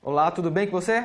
Olá, tudo bem com você?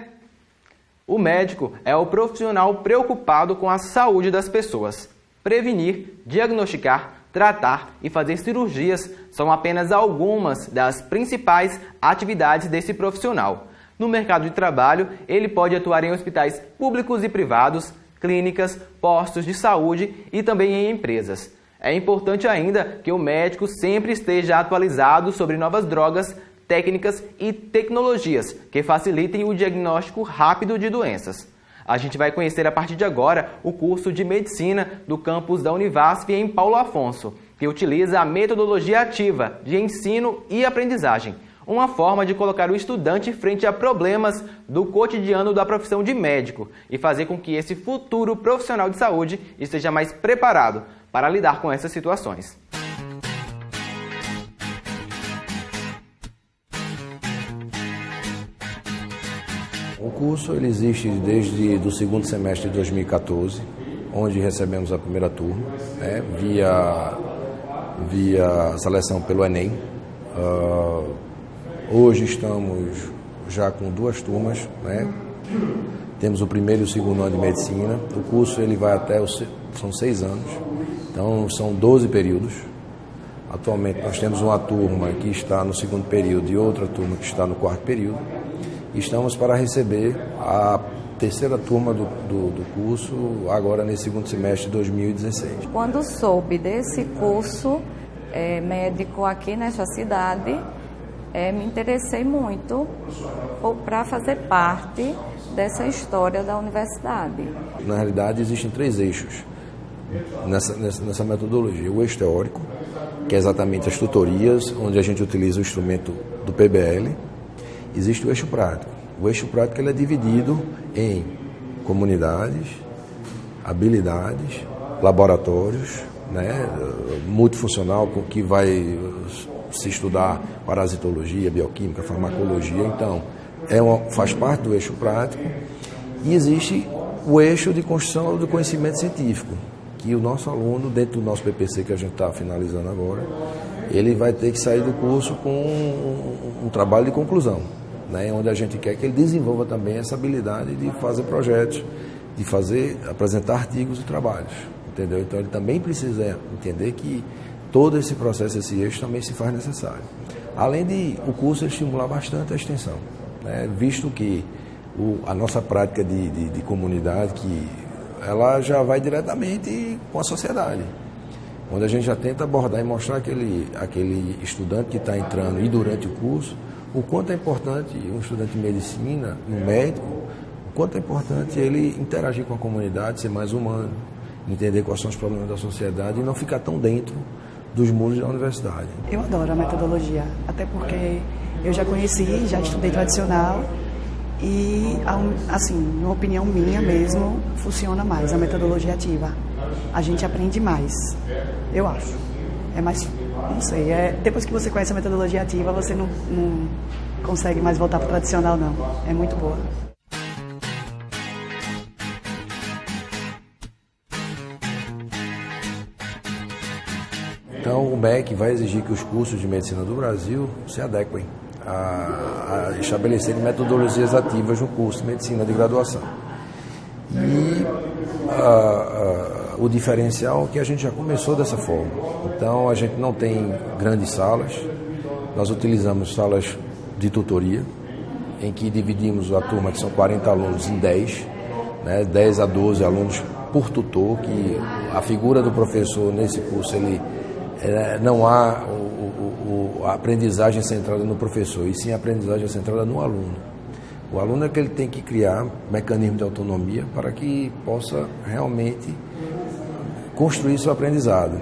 O médico é o profissional preocupado com a saúde das pessoas. Prevenir, diagnosticar, tratar e fazer cirurgias são apenas algumas das principais atividades desse profissional. No mercado de trabalho, ele pode atuar em hospitais públicos e privados, clínicas, postos de saúde e também em empresas. É importante ainda que o médico sempre esteja atualizado sobre novas drogas, técnicas e tecnologias que facilitem o diagnóstico rápido de doenças. A gente vai conhecer a partir de agora o curso de Medicina do campus da Univasf em Paulo Afonso, que utiliza a metodologia ativa de ensino e aprendizagem, uma forma de colocar o estudante frente a problemas do cotidiano da profissão de médico e fazer com que esse futuro profissional de saúde esteja mais preparado para lidar com essas situações. O curso ele existe desde o segundo semestre de 2014, onde recebemos a primeira turma, né, via seleção pelo Enem. Hoje estamos já com 2 turmas, né? Temos o primeiro e o segundo ano de medicina. O curso ele vai são 6 anos, então são 12 períodos. Atualmente nós temos uma turma que está no segundo período e outra turma que está no 4º período. Estamos para receber a terceira turma do curso agora nesse segundo semestre de 2016. Quando soube desse curso médico aqui nesta cidade, me interessei muito para fazer parte dessa história da universidade. Na realidade, existem 3 eixos nessa metodologia. O eixo teórico, que é exatamente as tutorias, onde a gente utiliza o instrumento do PBL. Existe o eixo prático. O eixo prático ele é dividido em comunidades, habilidades, laboratórios, né, multifuncional, que vai se estudar parasitologia, bioquímica, farmacologia. Então, faz parte do eixo prático. E existe o eixo de construção do conhecimento científico, que o nosso aluno, dentro do nosso PPC que a gente está finalizando agora, ele vai ter que sair do curso com um trabalho de conclusão, né, onde a gente quer que ele desenvolva também essa habilidade de fazer projetos, de apresentar artigos e trabalhos, entendeu? Então ele também precisa entender que todo esse processo, esse eixo também se faz necessário. Além de o curso estimular bastante a extensão, né, visto que a nossa prática de comunidade, que ela já vai diretamente com a sociedade, onde a gente já tenta abordar e mostrar aquele estudante que está entrando e durante o curso, o quanto é importante um estudante de medicina, um médico, o quanto é importante ele interagir com a comunidade, ser mais humano, entender quais são os problemas da sociedade e não ficar tão dentro dos muros da universidade. Eu adoro a metodologia, até porque eu já conheci, já estudei tradicional e, assim, uma opinião minha mesmo, funciona mais a metodologia ativa. A gente aprende mais, eu acho. É mais, não sei, depois que você conhece a metodologia ativa, você não consegue mais voltar para o tradicional, não. É muito boa. Então, o MEC vai exigir que os cursos de medicina do Brasil se adequem a estabelecerem metodologias ativas no curso de medicina de graduação. E o diferencial é que a gente já começou dessa forma. Então, a gente não tem grandes salas, nós utilizamos salas de tutoria, em que dividimos a turma, que são 40 alunos, em 10, né, 10 a 12 alunos por tutor, que a figura do professor nesse curso, não há a aprendizagem centrada no professor, e sim a aprendizagem centrada no aluno. O aluno é que ele tem que criar mecanismos de autonomia para que possa realmente construir seu aprendizado.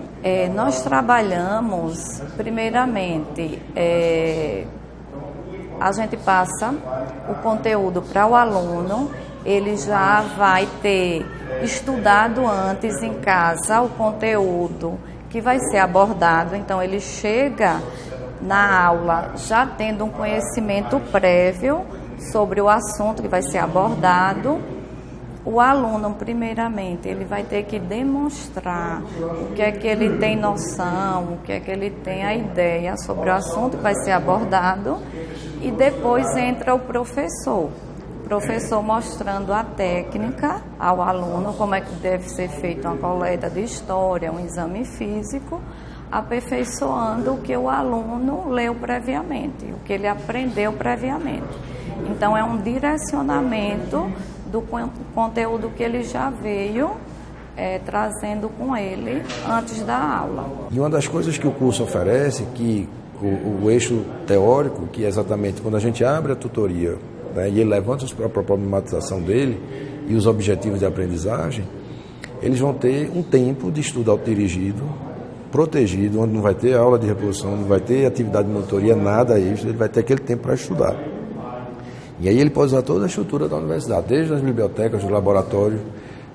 Nós trabalhamos, primeiramente, a gente passa o conteúdo para o aluno, ele já vai ter estudado antes em casa o conteúdo que vai ser abordado, então ele chega na aula já tendo um conhecimento prévio sobre o assunto que vai ser abordado. O aluno, primeiramente, ele vai ter que demonstrar o que é que ele tem noção, o que é que ele tem a ideia sobre o assunto que vai ser abordado, e depois entra o professor mostrando a técnica ao aluno, como é que deve ser feita uma coleta de história, um exame físico, aperfeiçoando o que o aluno leu previamente, o que ele aprendeu previamente. Então, é um direcionamento do conteúdo que ele já veio trazendo com ele antes da aula. E uma das coisas que o curso oferece, que o eixo teórico, que é exatamente quando a gente abre a tutoria, né, e ele levanta a problematização dele e os objetivos de aprendizagem, eles vão ter um tempo de estudo autodirigido, protegido, onde não vai ter aula de reposição, não vai ter atividade de monitoria, nada extra, ele vai ter aquele tempo para estudar. E aí ele pode usar toda a estrutura da universidade, desde as bibliotecas, do laboratório,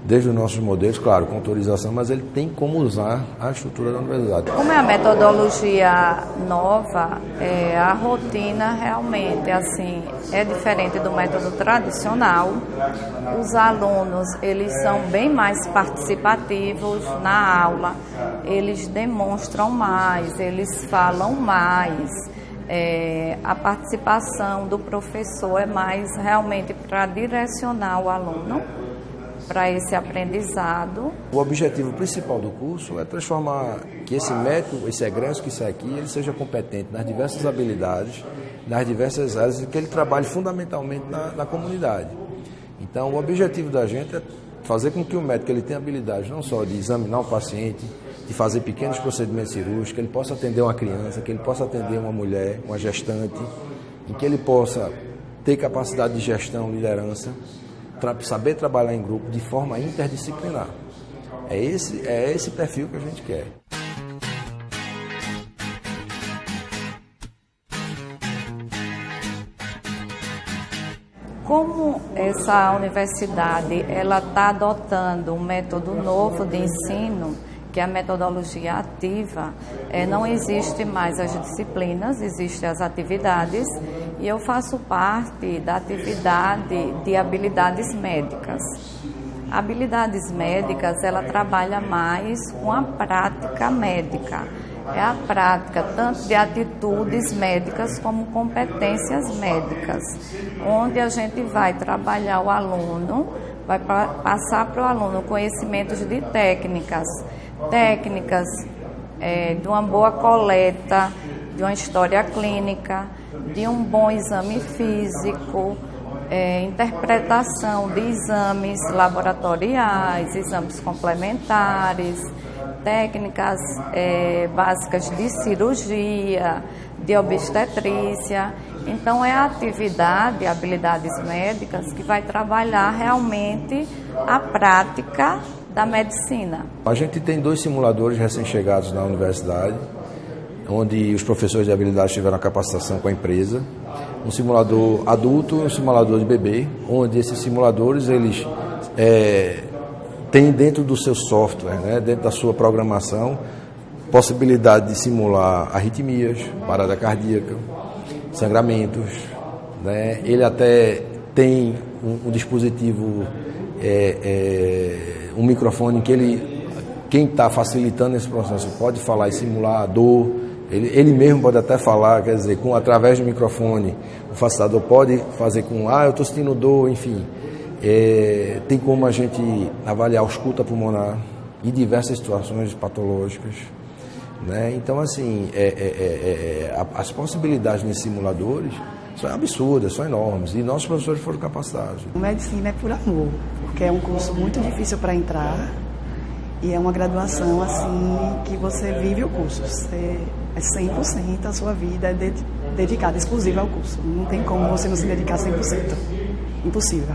desde os nossos modelos, claro, com autorização, mas ele tem como usar a estrutura da universidade. Como é a metodologia nova, a rotina realmente assim, é diferente do método tradicional. Os alunos, eles são bem mais participativos na aula, eles demonstram mais, eles falam mais. A participação do professor é mais realmente para direcionar o aluno para esse aprendizado. O objetivo principal do curso é transformar que esse método, esse egresso que sai aqui, ele seja competente nas diversas habilidades, nas diversas áreas, e que ele trabalhe fundamentalmente na comunidade. Então, o objetivo da gente é fazer com que o médico ele tenha habilidade não só de examinar o paciente, de fazer pequenos procedimentos cirúrgicos, que ele possa atender uma criança, que ele possa atender uma mulher, uma gestante, em que ele possa ter capacidade de gestão, liderança, saber trabalhar em grupo de forma interdisciplinar. É esse perfil que a gente quer. Como essa universidade ela está adotando um método novo de ensino, que é a metodologia ativa, não existe mais as disciplinas, existem as atividades, e eu faço parte da atividade de habilidades médicas. Habilidades médicas, ela trabalha mais com a prática médica. É a prática tanto de atitudes médicas como competências médicas, onde a gente vai trabalhar o aluno, vai passar para o aluno conhecimentos de técnicas de uma boa coleta, de uma história clínica, de um bom exame físico, interpretação de exames laboratoriais, exames complementares, técnicas básicas de cirurgia, de obstetrícia. Então, é a atividade, habilidades médicas, que vai trabalhar realmente a prática da medicina. A gente tem 2 simuladores recém-chegados na universidade, onde os professores de habilidades tiveram a capacitação com a empresa. Um simulador adulto e um simulador de bebê, onde esses simuladores eles têm dentro do seu software, né, dentro da sua programação, possibilidade de simular arritmias, parada cardíaca, sangramentos, né? Ele até tem um dispositivo, um microfone que quem está facilitando esse processo pode falar e simular a dor. Ele mesmo pode até falar, quer dizer, através do microfone, o facilitador pode fazer eu estou sentindo dor, enfim. Tem como a gente avaliar a ausculta pulmonar em diversas situações patológicas, né? Então, assim, as possibilidades nesses simuladores são absurdas, são enormes, e nossos professores foram capacitados. Medicina é por amor, porque é um curso muito difícil para entrar e é uma graduação assim que você vive o curso. É 100% a sua vida dedicada, exclusiva ao curso. Não tem como você não se dedicar 100%. Impossível.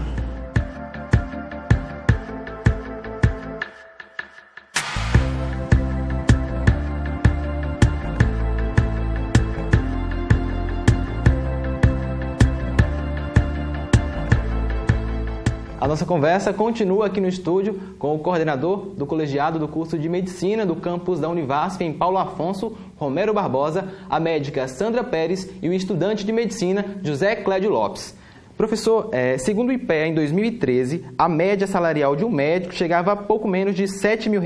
A nossa conversa continua aqui no estúdio com o coordenador do colegiado do curso de Medicina do campus da Univasf em Paulo Afonso, Romero Barbosa, a médica Sandra Pérez e o estudante de Medicina José Clédio Lopes. Professor, segundo o IPEA, em 2013, a média salarial de um médico chegava a pouco menos de R$7 mil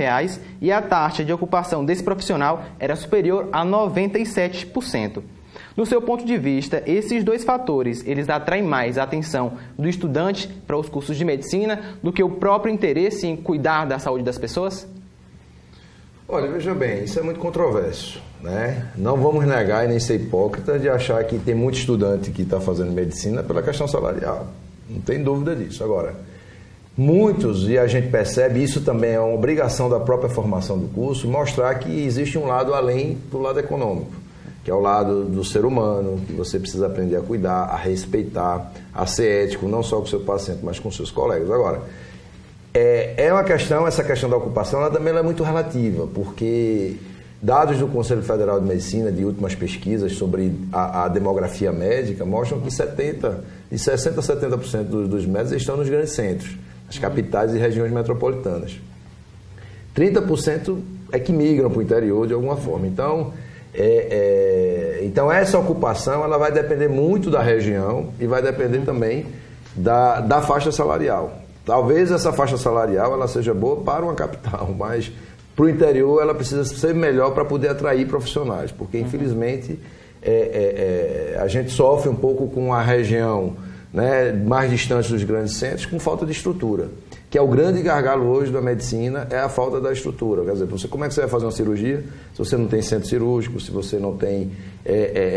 e a taxa de ocupação desse profissional era superior a 97%. No seu ponto de vista, esses dois fatores, eles atraem mais a atenção do estudante para os cursos de medicina do que o próprio interesse em cuidar da saúde das pessoas? Olha, veja bem, isso é muito controverso, né? Não vamos negar e nem ser hipócrita de achar que tem muito estudante que está fazendo medicina pela questão salarial. Não tem dúvida disso. Agora, muitos, e a gente percebe, isso também é uma obrigação da própria formação do curso, mostrar que existe um lado além do lado econômico, que é o lado do ser humano, que você precisa aprender a cuidar, a respeitar, a ser ético, não só com o seu paciente, mas com seus colegas. Agora, essa questão da ocupação, ela também é muito relativa, porque dados do Conselho Federal de Medicina, de últimas pesquisas sobre a demografia médica, mostram que de 60% a 70% dos médicos estão nos grandes centros, nas capitais e regiões metropolitanas. 30% é que migram para o interior de alguma forma. Então, essa ocupação ela vai depender muito da região e vai depender também da faixa salarial. Talvez essa faixa salarial ela seja boa para uma capital, mas para o interior ela precisa ser melhor para poder atrair profissionais, porque infelizmente a gente sofre um pouco com a região, né, mais distante dos grandes centros, com falta de estrutura, que é o grande gargalo hoje da medicina, é a falta da estrutura. Quer dizer, como é que você vai fazer uma cirurgia se você não tem centro cirúrgico, se você não tem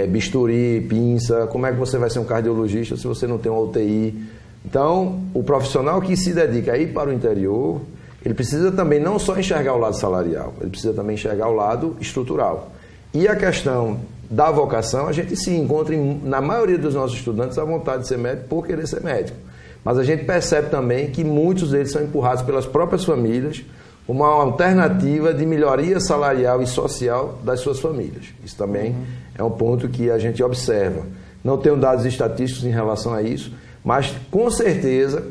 bisturi, pinça? Como é que você vai ser um cardiologista se você não tem uma UTI? Então, o profissional que se dedica a ir para o interior, ele precisa também não só enxergar o lado salarial, ele precisa também enxergar o lado estrutural. E a questão da vocação, a gente se encontra, na maioria dos nossos estudantes, a vontade de ser médico por querer ser médico. Mas a gente percebe também que muitos deles são empurrados pelas próprias famílias como uma alternativa de melhoria salarial e social das suas famílias. Isso também é um ponto que a gente observa. Não tenho dados estatísticos em relação a isso, mas com certeza,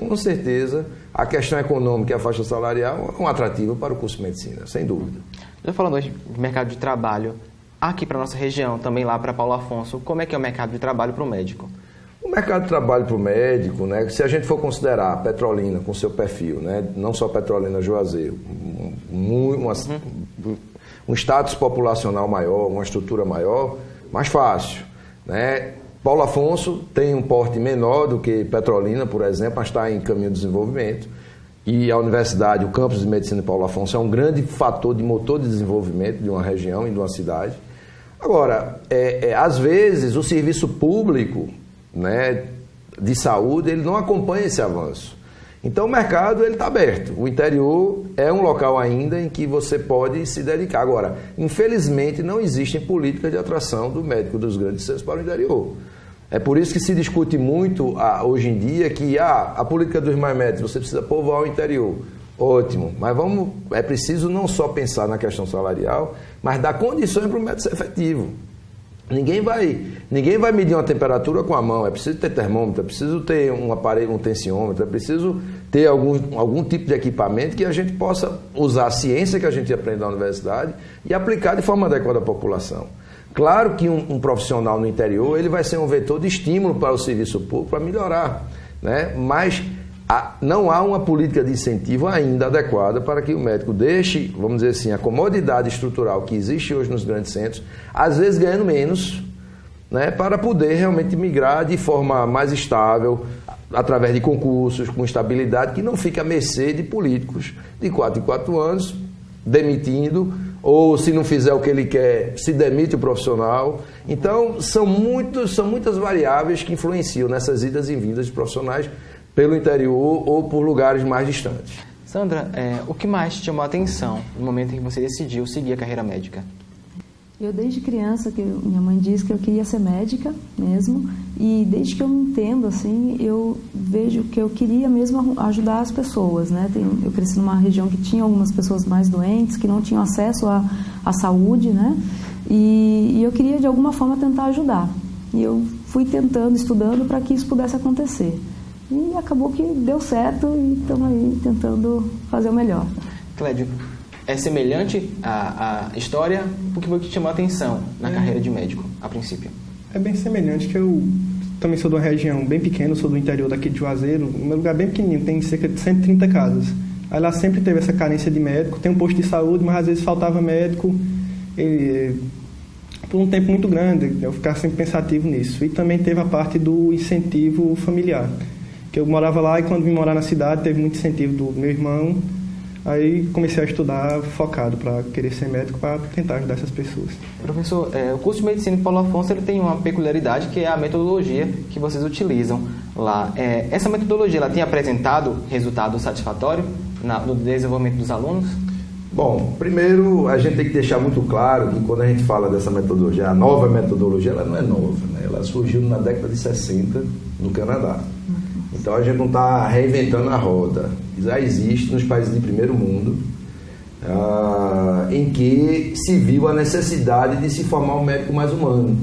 a questão econômica e a faixa salarial é um atrativo para o curso de medicina, sem dúvida. Já falando hoje de mercado de trabalho, aqui para a nossa região, também lá para Paulo Afonso, como é que é o mercado de trabalho para o médico? O mercado de trabalho para o médico, né, se a gente for considerar a Petrolina com seu perfil, né, não só Petrolina Juazeiro, um status populacional maior, uma estrutura maior, mais fácil, né? Paulo Afonso tem um porte menor do que Petrolina, por exemplo, mas está em caminho de desenvolvimento. E a universidade, o campus de medicina de Paulo Afonso é um grande fator de motor de desenvolvimento de uma região e de uma cidade. Agora, às vezes, o serviço público, né, de saúde, ele não acompanha esse avanço. Então, o mercado está aberto. O interior é um local ainda em que você pode se dedicar. Agora, infelizmente, não existem políticas de atração do médico dos grandes centros para o interior. É por isso que se discute muito hoje em dia que a política dos mais médicos, você precisa povoar o interior. Ótimo, mas é preciso não só pensar na questão salarial, mas dar condições para o médico ser efetivo. Ninguém vai medir uma temperatura com a mão, é preciso ter termômetro, é preciso ter um aparelho, um tensiômetro, é preciso ter algum tipo de equipamento que a gente possa usar a ciência que a gente aprende na universidade e aplicar de forma adequada à população. Claro que um profissional no interior ele vai ser um vetor de estímulo para o serviço público para melhorar, né? Mas não há uma política de incentivo ainda adequada para que o médico deixe, vamos dizer assim, a comodidade estrutural que existe hoje nos grandes centros, às vezes ganhando menos, né, para poder realmente migrar de forma mais estável, através de concursos, com estabilidade, que não fique à mercê de políticos de 4 em 4 anos, demitindo, ou se não fizer o que ele quer, se demite o profissional. Então, são muitas variáveis que influenciam nessas idas e vindas de profissionais pelo interior ou por lugares mais distantes. Sandra, o que mais te chamou a atenção no momento em que você decidiu seguir a carreira médica? Eu, desde criança, minha mãe disse que eu queria ser médica mesmo, e desde que eu me entendo, assim, eu vejo que eu queria mesmo ajudar as pessoas, né? Eu cresci numa região que tinha algumas pessoas mais doentes, que não tinham acesso à saúde, né? E eu queria, de alguma forma, tentar ajudar. E eu fui tentando, estudando para que isso pudesse acontecer. E acabou que deu certo e estamos aí tentando fazer o melhor. Clédio, é semelhante à história? O que foi que te chamou a atenção na carreira de médico, a princípio? É bem semelhante, que eu também sou de uma região bem pequena, sou do interior daqui de Juazeiro, um lugar bem pequenininho, tem cerca de 130 casas. Aí lá sempre teve essa carência de médico, tem um posto de saúde, mas às vezes faltava médico por um tempo muito grande, eu ficava sempre pensativo nisso. E também teve a parte do incentivo familiar, que eu morava lá e quando vim morar na cidade teve muito incentivo do meu irmão. Aí comecei a estudar focado para querer ser médico, para tentar ajudar essas pessoas. Professor, o curso de Medicina de Paulo Afonso ele tem uma peculiaridade que é a metodologia que vocês utilizam lá. Essa metodologia ela tem apresentado resultado satisfatório no desenvolvimento dos alunos? Bom, primeiro a gente tem que deixar muito claro que quando a gente fala dessa metodologia, a nova metodologia, ela não é nova, né? Ela surgiu na década de 60 no Canadá. Então a gente não está reinventando a roda. Já existe nos países de primeiro mundo, em que se viu a necessidade de se formar um médico mais humano,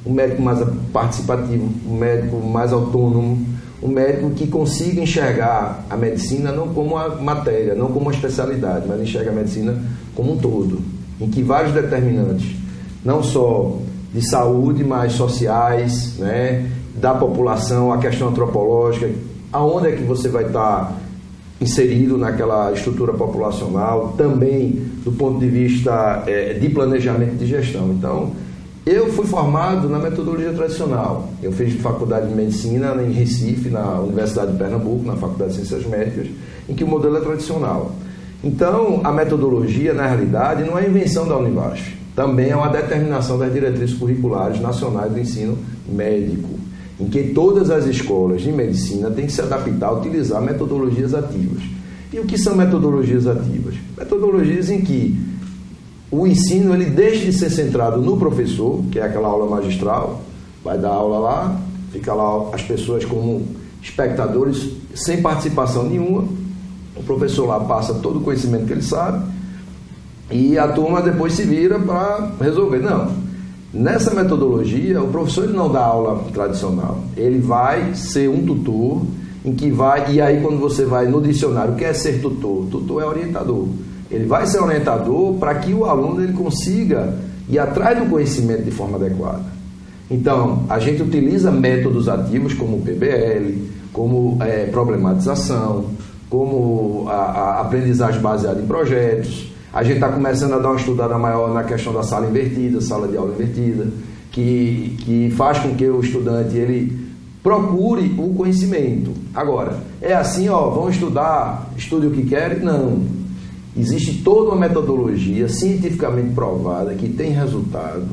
um médico mais participativo, um médico mais autônomo, um médico que consiga enxergar a medicina não como uma matéria, não como uma especialidade, mas enxerga a medicina como um todo, em que vários determinantes, não só de saúde, mas sociais, né, da população, a questão antropológica, aonde é que você vai estar inserido naquela estrutura populacional, também do ponto de vista de planejamento de gestão. Então, eu fui formado na metodologia tradicional. Eu fiz faculdade de medicina em Recife, na Universidade de Pernambuco, na Faculdade de Ciências Médicas, em que o modelo é tradicional. Então, a metodologia, na realidade, não é invenção da Univasf. Também é uma determinação das diretrizes curriculares nacionais do ensino médico, em que todas as escolas de medicina têm que se adaptar a utilizar metodologias ativas. E o que são metodologias ativas? Metodologias em que o ensino ele deixa de ser centrado no professor, que é aquela aula magistral, vai dar aula lá, fica lá as pessoas como espectadores sem participação nenhuma, o professor lá passa todo o conhecimento que ele sabe e a turma depois se vira para resolver. Não. Nessa metodologia, o professor ele não dá aula tradicional. Ele vai ser um tutor, em que vai... E aí, quando você vai no dicionário, o que é ser tutor? Tutor é orientador. Ele vai ser orientador para que o aluno ele consiga ir atrás do conhecimento de forma adequada. Então, a gente utiliza métodos ativos como o PBL, como problematização, como a aprendizagem baseada em projetos. A gente está começando a dar uma estudada maior na questão da sala invertida, sala de aula invertida, que faz com que o estudante ele procure o conhecimento. Agora, é assim, vão estudar, estude o que querem? Não. Existe toda uma metodologia cientificamente provada que tem resultado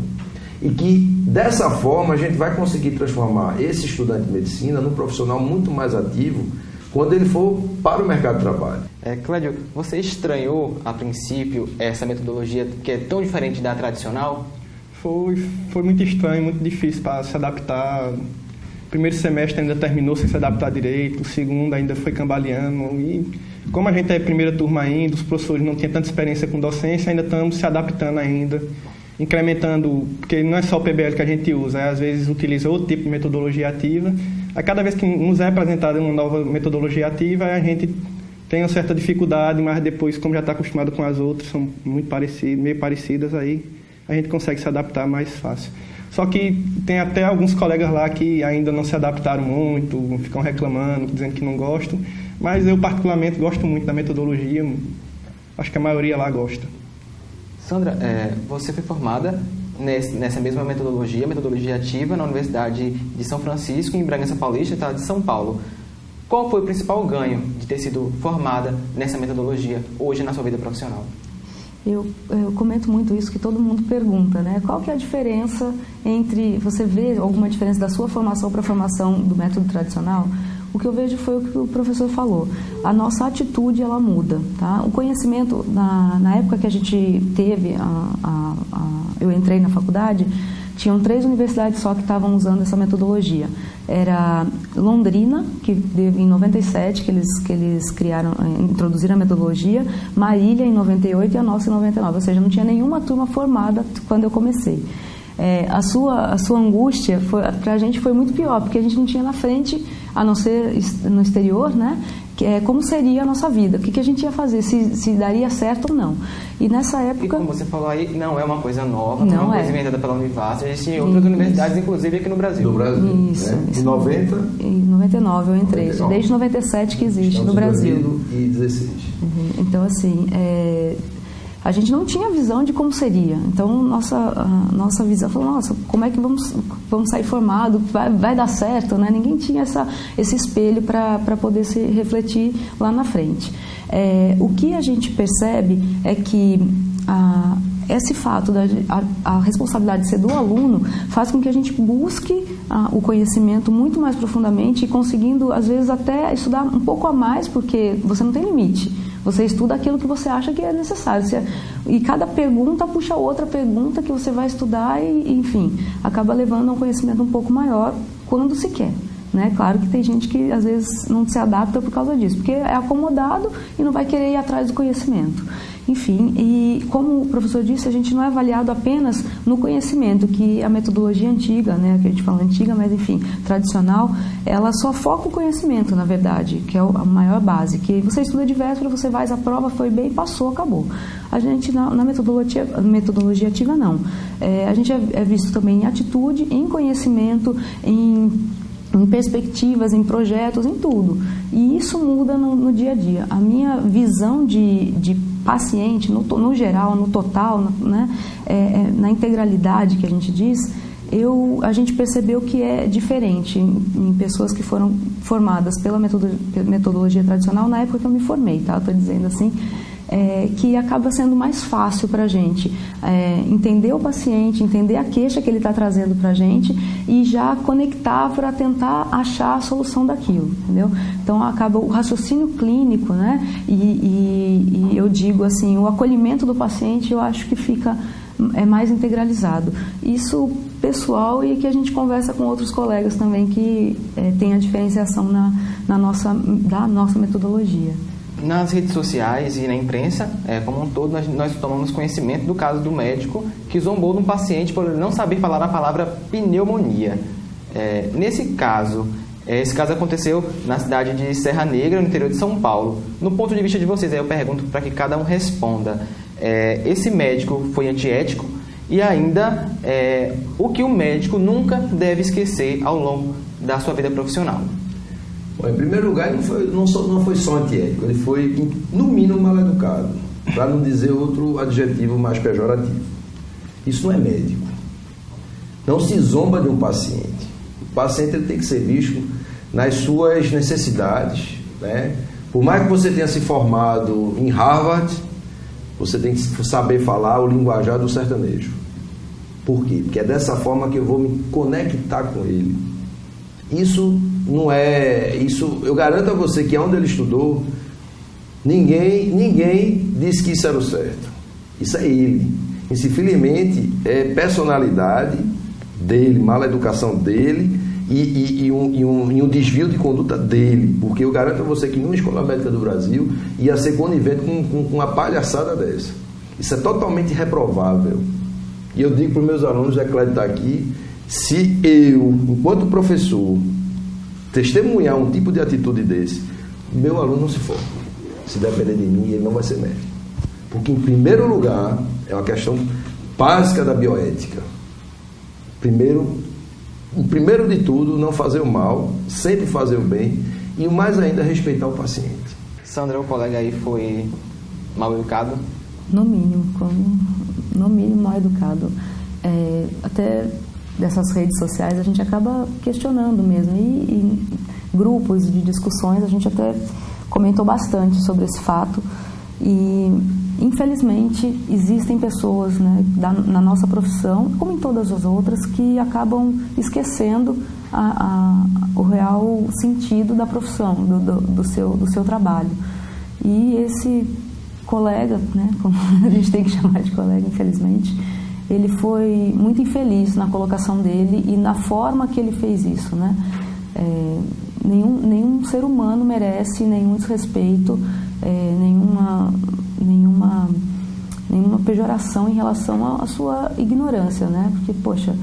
e que, dessa forma, a gente vai conseguir transformar esse estudante de medicina num profissional muito mais ativo quando ele for para o mercado de trabalho. Clédio, você estranhou, a princípio, essa metodologia que é tão diferente da tradicional? Foi muito estranho, muito difícil para se adaptar. O primeiro semestre ainda terminou sem se adaptar direito, o segundo ainda foi cambaleando. E como a gente é primeira turma ainda, os professores não tinham tanta experiência com docência, ainda estamos se adaptando ainda, incrementando, porque não é só o PBL que a gente usa, às vezes utiliza outro tipo de metodologia ativa. A cada vez que nos é apresentada uma nova metodologia ativa, a gente tem uma certa dificuldade, mas depois, como já está acostumado com as outras, são muito parecidas, meio parecidas, aí a gente consegue se adaptar mais fácil. Só que tem até alguns colegas lá que ainda não se adaptaram muito, ficam reclamando, dizendo que não gostam, mas eu particularmente gosto muito da metodologia, acho que a maioria lá gosta. Sandra, você foi formada nessa mesma metodologia ativa, na Universidade de São Francisco, em Bragança Paulista, estado de São Paulo. Qual foi o principal ganho de ter sido formada nessa metodologia hoje na sua vida profissional? Eu comento muito isso, que todo mundo pergunta, né? Qual que é a diferença entre... Você vê alguma diferença da sua formação para a formação do método tradicional? O que eu vejo foi o que o professor falou. A nossa atitude, ela muda, tá? O conhecimento, na época que a gente teve, eu entrei na faculdade, tinham 3 universidades só que estavam usando essa metodologia. Era Londrina, que em 97, que eles introduziram a metodologia, Marília em 98 e a nossa em 99. Ou seja, não tinha nenhuma turma formada quando eu comecei. A sua angústia para a gente foi muito pior, porque a gente não tinha na frente, a não ser no exterior, né? Como seria a nossa vida, o que a gente ia fazer, se daria certo ou não. E nessa época... E como você falou aí, não é uma coisa nova, não é uma coisa inventada pela Univasf, existem outras universidades, inclusive aqui no Brasil. No Brasil, isso, né? Isso. Em 90? Em 99 eu entrei, 99. Desde 97 que existe no Brasil. 2016. Então, assim, a gente não tinha visão de como seria. Então, nossa visão falou, nossa, como é que vamos sair formado? Vai dar certo, né? Ninguém tinha esse espelho para poder se refletir lá na frente. O que a gente percebe é que esse fato a responsabilidade de ser do aluno faz com que a gente busque o conhecimento muito mais profundamente e conseguindo, às vezes, até estudar um pouco a mais, porque você não tem limite. Você estuda aquilo que você acha que é necessário. E cada pergunta puxa outra pergunta que você vai estudar e, enfim, acaba levando a um conhecimento um pouco maior quando se quer. Né? Claro que tem gente que, às vezes, não se adapta por causa disso, porque é acomodado e não vai querer ir atrás do conhecimento. Enfim, e como o professor disse, a gente não é avaliado apenas no conhecimento, que a metodologia antiga, né, que a gente fala antiga, mas enfim, tradicional, ela só foca o conhecimento, na verdade, que é a maior base, que você estuda de véspera, você faz a prova, foi bem, passou, acabou. A gente, na metodologia ativa, não. A gente é visto também em atitude, em conhecimento, em perspectivas, em projetos, em tudo. E isso muda no dia a dia. A minha visão de paciente, no geral, no total, né, na integralidade que a gente diz, a gente percebeu que é diferente em pessoas que foram formadas pela metodologia tradicional na época que eu me formei, tá? Eu estou dizendo assim, que acaba sendo mais fácil para a gente entender o paciente, entender a queixa que ele está trazendo para a gente e já conectar para tentar achar a solução daquilo, entendeu? Então acaba o raciocínio clínico, né? E eu digo assim, o acolhimento do paciente eu acho que fica mais integralizado. Isso pessoal e que a gente conversa com outros colegas também que tem a diferenciação da nossa metodologia. Nas redes sociais e na imprensa, como um todo, nós tomamos conhecimento do caso do médico que zombou de um paciente por não saber falar a palavra pneumonia. Nesse caso, esse caso aconteceu na cidade de Serra Negra, no interior de São Paulo. No ponto de vista de vocês, aí eu pergunto para que cada um responda. Esse médico foi antiético e ainda o que o médico nunca deve esquecer ao longo da sua vida profissional? Bom, em primeiro lugar, não foi só antiético, ele foi, no mínimo, mal educado, para não dizer outro adjetivo mais pejorativo. Isso não é médico. Não se zomba de um paciente. O paciente ele tem que ser visto nas suas necessidades, né? Por mais que você tenha se formado em Harvard, você tem que saber falar o linguajar do sertanejo. Por quê? Porque é dessa forma que eu vou me conectar com ele. Isso não é... eu garanto a você que onde ele estudou, ninguém disse que isso era o certo. Isso é ele. Isso, infelizmente, é personalidade dele, mala educação dele e um desvio de conduta dele. Porque eu garanto a você que numa escola médica do Brasil ia ser conivente com uma palhaçada dessa. Isso é totalmente reprovável. E eu digo para os meus alunos, já que Clédio está aqui, se eu, enquanto professor, testemunhar um tipo de atitude desse, meu aluno não se forma. Se depender de mim, ele não vai ser médico. Porque, em primeiro lugar, é uma questão básica da bioética. Primeiro de tudo, não fazer o mal, sempre fazer o bem e, o mais ainda, respeitar o paciente. Sandra, o colega aí foi mal educado? No mínimo mal educado. Até dessas redes sociais a gente acaba questionando mesmo. E em grupos de discussões a gente até comentou bastante sobre esse fato. E infelizmente existem pessoas, né, na nossa profissão, como em todas as outras, que acabam esquecendo o real sentido da profissão, do seu trabalho. E esse colega, né, como a gente tem que chamar de colega, infelizmente, ele foi muito infeliz na colocação dele e na forma que ele fez isso, né? Nenhum ser humano merece nenhum desrespeito, nenhuma nenhuma pejoração em relação à sua ignorância, né? Porque, poxa,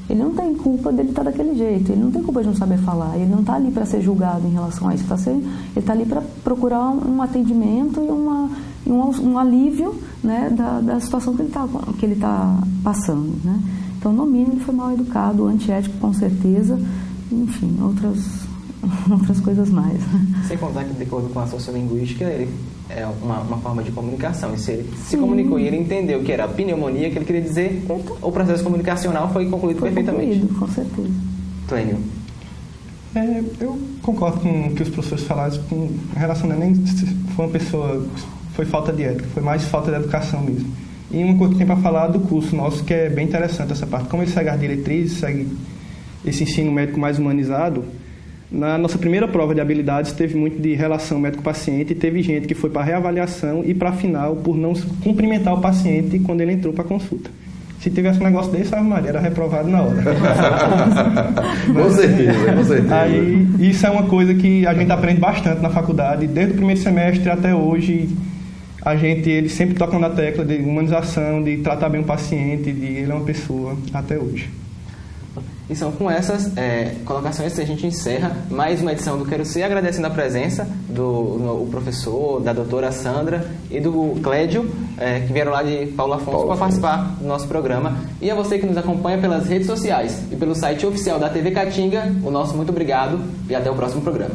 ele não tem culpa dele estar daquele jeito, ele não tem culpa de não saber falar, ele não está ali para ser julgado em relação a isso, ele está ali para procurar um atendimento e um alívio, né, da situação que ele tá passando, né? Então, no mínimo, ele foi mal educado, antiético, com certeza, enfim, outras coisas mais. Sem contar que, de acordo com a sociolinguística, ele é uma forma de comunicação. E se ele se comunicou e ele entendeu que era a pneumonia que ele queria dizer, o processo comunicacional foi concluído perfeitamente. Com certeza. Clênio. Eu concordo com o que os professores falaram, com relação a nem se foi uma pessoa, foi falta de ética, foi mais falta de educação mesmo. E uma coisa que tem para falar do curso nosso, que é bem interessante essa parte, como ele segue as diretrizes, segue esse ensino médico mais humanizado. Na nossa primeira prova de habilidades teve muito de relação médico-paciente e teve gente que foi para reavaliação e para final por não cumprimentar o paciente quando ele entrou para a consulta. Se tivesse um negócio desse, a Maria era reprovado na hora. Com certeza. Aí, isso é uma coisa que a gente aprende bastante na faculdade, desde o primeiro semestre até hoje. Ele sempre toca na tecla de humanização, de tratar bem o paciente, de ele é uma pessoa, até hoje. E são com essas colocações que a gente encerra mais uma edição do Quero Ser, agradecendo a presença do professor, da doutora Sandra e do Clédio, que vieram lá de Paulo Afonso para participar do nosso programa. E a você que nos acompanha pelas redes sociais e pelo site oficial da TV Caatinga, o nosso muito obrigado e até o próximo programa.